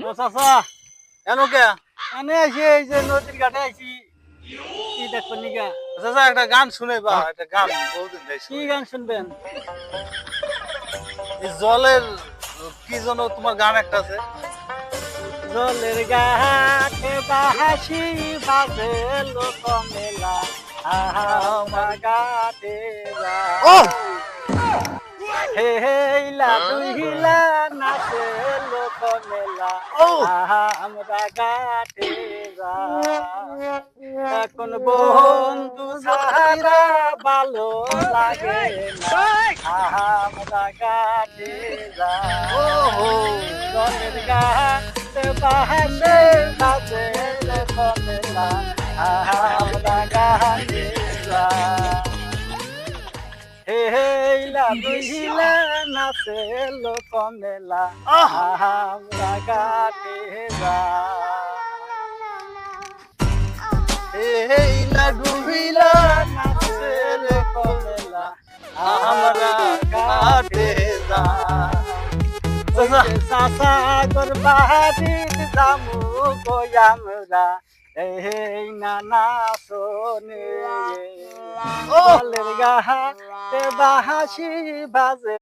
ও চাচা এনো কে এনে আইছি এই যে নদীর ঘাটে আইছি কি দেখবেন নিকা চাচা একটা গান শুনে বা একটা গান বহুদিন ধরে কি শুনি। গান শুনবেন এই জলের কি যেন তোমার গান একটা আছে। জলের ঘাটে বাহাসি বাজে লোক মেলা আমার ঘাটে ও হে হেইলা দুই হিলা নাচে লোক মেলা ও আমরা ঘাটে এখন বন্ধু সারা ভালো লাগে না আমরা ঘাটে ওহো জলের ঘাটে বাহাসে বাজে লোক মেলা আমরা ঘাটে হেইলা দুইলা নাচে লোক মেলা আহ! আমরা ঘাটে এই লাডু ভিলা নাচে লোক মেলা আমরা ঘাটে চাচা চাচা গোর বাহারি জামু গোয়ামরা এই নানা সোনে ও জলের ঘাটে বাহাসি বাজে